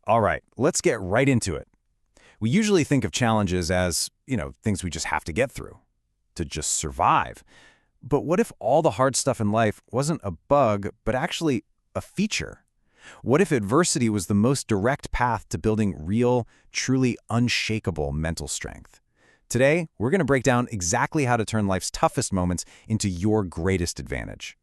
All right, let's get right into it. We usually think of challenges as, things we just have to get through, to just survive. But what if all the hard stuff in life wasn't a bug, but actually a feature? What if adversity was the most direct path to building real, truly unshakable mental strength? Today, we're going to break down exactly how to turn life's toughest moments into your greatest advantage.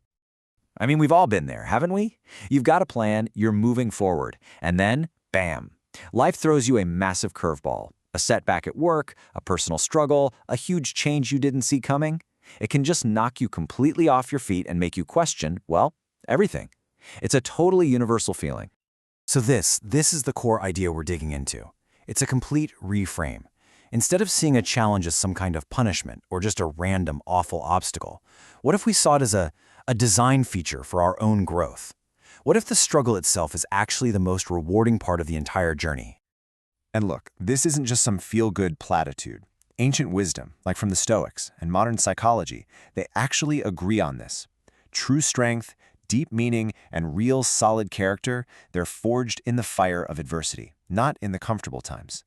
I mean, we've all been there, haven't we? You've got a plan, you're moving forward, and then, bam, life throws you a massive curveball. A setback at work, a personal struggle, a huge change you didn't see coming. It can just knock you completely off your feet and make you question, well, everything. It's a totally universal feeling. So this is the core idea we're digging into. It's a complete reframe. Instead of seeing a challenge as some kind of punishment or just a random, awful obstacle, what if we saw it as a design feature for our own growth? What if the struggle itself is actually the most rewarding part of the entire journey? And look, this isn't just some feel-good platitude. Ancient wisdom, like from the Stoics and modern psychology, they actually agree on this. True strength, deep meaning, and real solid character, they're forged in the fire of adversity, not in the comfortable times.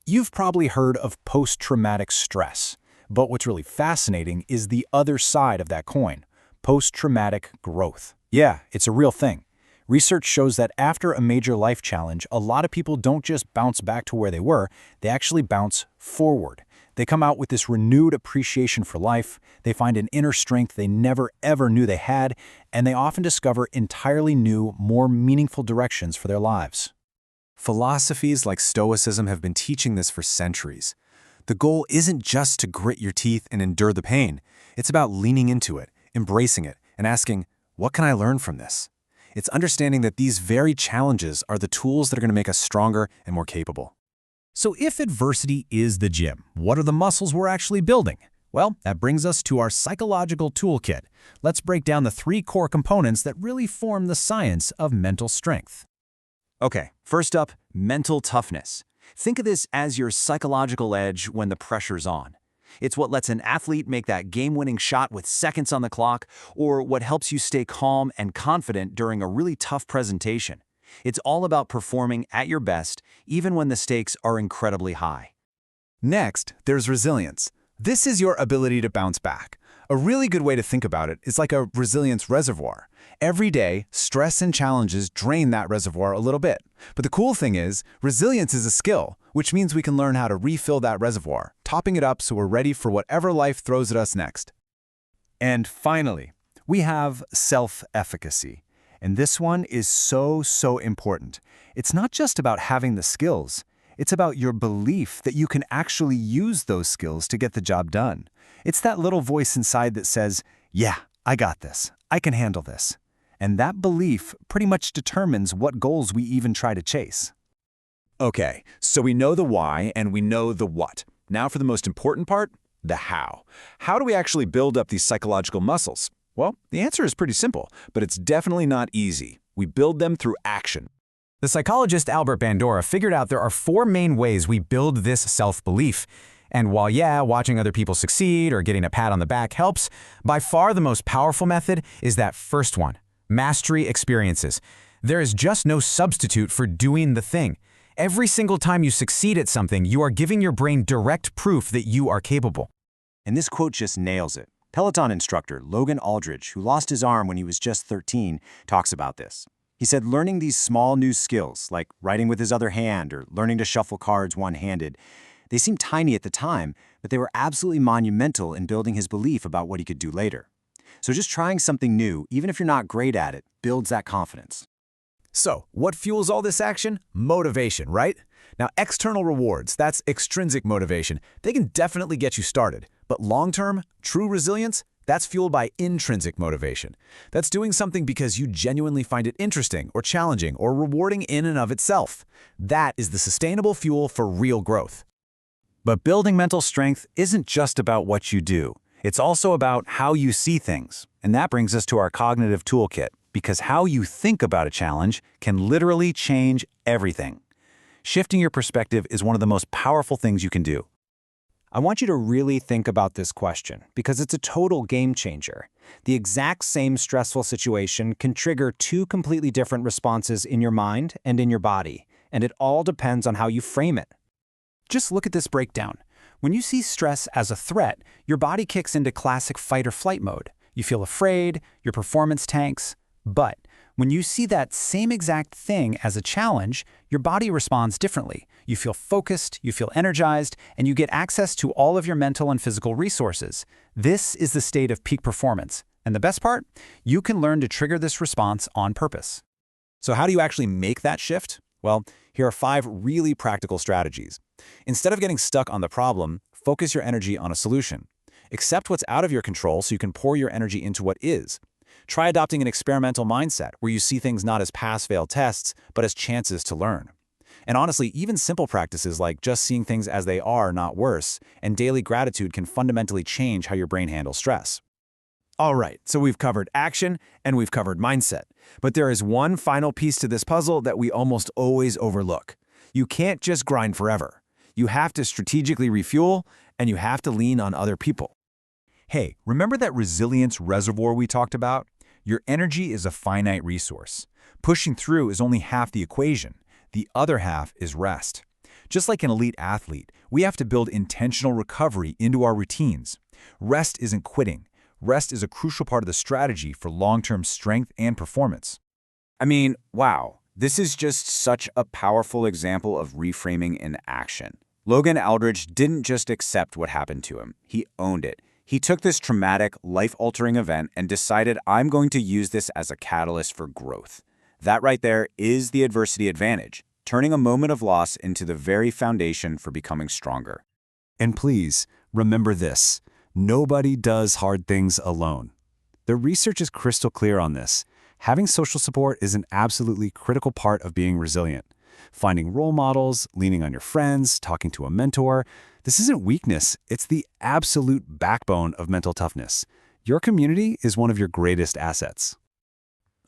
You've probably heard of post-traumatic stress, but what's really fascinating is the other side of that coin, post-traumatic growth. Yeah, it's a real thing. Research shows that after a major life challenge, a lot of people don't just bounce back to where they were, they actually bounce forward. They come out with this renewed appreciation for life, they find an inner strength they never ever knew they had, and they often discover entirely new, more meaningful directions for their lives. Philosophies like Stoicism have been teaching this for centuries. The goal isn't just to grit your teeth and endure the pain. It's about leaning into it, embracing it, and asking, what can I learn from this? It's understanding that these very challenges are the tools that are going to make us stronger and more capable. So if adversity is the gym, what are the muscles we're actually building? Well, that brings us to our psychological toolkit. Let's break down the 3 core components that really form the science of mental strength. Okay, first up, mental toughness. Think of this as your psychological edge when the pressure's on. It's what lets an athlete make that game-winning shot with seconds on the clock, or what helps you stay calm and confident during a really tough presentation. It's all about performing at your best, even when the stakes are incredibly high. Next, there's resilience. This is your ability to bounce back. A really good way to think about it is like a resilience reservoir. Every day, stress and challenges drain that reservoir a little bit. But the cool thing is, resilience is a skill, which means we can learn how to refill that reservoir, topping it up so we're ready for whatever life throws at us next. And finally, we have self-efficacy. And this one is so important. It's not just about having the skills. It's about your belief that you can actually use those skills to get the job done. It's that little voice inside that says, yeah, I got this. I can handle this. And that belief pretty much determines what goals we even try to chase. Okay, so we know the why and we know the what. Now for the most important part, the how. How do we actually build up these psychological muscles? Well, the answer is pretty simple, but it's definitely not easy. We build them through action. The psychologist Albert Bandura figured out there are 4 main ways we build this self-belief. And while, watching other people succeed or getting a pat on the back helps, by far the most powerful method is that first one, mastery experiences. There is just no substitute for doing the thing. Every single time you succeed at something, you are giving your brain direct proof that you are capable. And this quote just nails it. Peloton instructor Logan Aldridge, who lost his arm when he was just 13, talks about this. He said learning these small new skills, like writing with his other hand or learning to shuffle cards one-handed, they seemed tiny at the time, but they were absolutely monumental in building his belief about what he could do later. So just trying something new, even if you're not great at it, builds that confidence. So, what fuels all this action? Motivation, right? Now, external rewards, that's extrinsic motivation, they can definitely get you started. But long-term, true resilience, that's fueled by intrinsic motivation. That's doing something because you genuinely find it interesting or challenging or rewarding in and of itself. That is the sustainable fuel for real growth. But building mental strength isn't just about what you do. It's also about how you see things. And that brings us to our cognitive toolkit, because how you think about a challenge can literally change everything. Shifting your perspective is one of the most powerful things you can do. I want you to really think about this question because it's a total game changer. The exact same stressful situation can trigger 2 completely different responses in your mind and in your body. and it all depends on how you frame it. Just look at this breakdown. When you see stress as a threat, your body kicks into classic fight or flight mode. You feel afraid, your performance tanks. But when you see that same exact thing as a challenge, your body responds differently. You feel focused, you feel energized, and you get access to all of your mental and physical resources. This is the state of peak performance. And the best part? You can learn to trigger this response on purpose. So how do you actually make that shift? Well, here are 5 really practical strategies. Instead of getting stuck on the problem, focus your energy on a solution. Accept what's out of your control so you can pour your energy into what is. Try adopting an experimental mindset where you see things not as pass-fail tests, but as chances to learn. And honestly, even simple practices like just seeing things as they are, not worse, and daily gratitude can fundamentally change how your brain handles stress. All right, so we've covered action and we've covered mindset. But there is one final piece to this puzzle that we almost always overlook. You can't just grind forever. You have to strategically refuel, and you have to lean on other people. Hey, remember that resilience reservoir we talked about? Your energy is a finite resource. Pushing through is only half the equation. The other half is rest. Just like an elite athlete, we have to build intentional recovery into our routines. Rest isn't quitting. Rest is a crucial part of the strategy for long-term strength and performance. I mean, wow, this is just such a powerful example of reframing in action. Logan Aldridge didn't just accept what happened to him, he owned it. He took this traumatic, life-altering event and decided, I'm going to use this as a catalyst for growth. That right there is the adversity advantage, turning a moment of loss into the very foundation for becoming stronger. And please, remember this. Nobody does hard things alone. The research is crystal clear on this. Having social support is an absolutely critical part of being resilient. Finding role models, leaning on your friends, talking to a mentor. This isn't weakness, it's the absolute backbone of mental toughness. Your community is one of your greatest assets.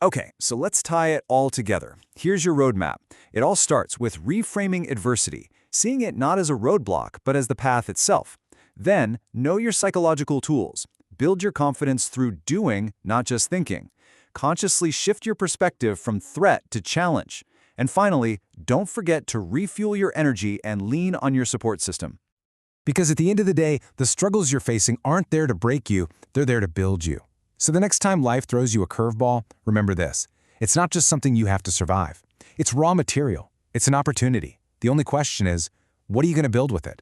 Okay, so let's tie it all together. Here's your roadmap. It all starts with reframing adversity, seeing it not as a roadblock, but as the path itself. Then, know your psychological tools. Build your confidence through doing, not just thinking. Consciously shift your perspective from threat to challenge. And finally, don't forget to refuel your energy and lean on your support system. Because at the end of the day, the struggles you're facing aren't there to break you, they're there to build you. So the next time life throws you a curveball, remember this. It's not just something you have to survive. It's raw material. It's an opportunity. The only question is, what are you going to build with it?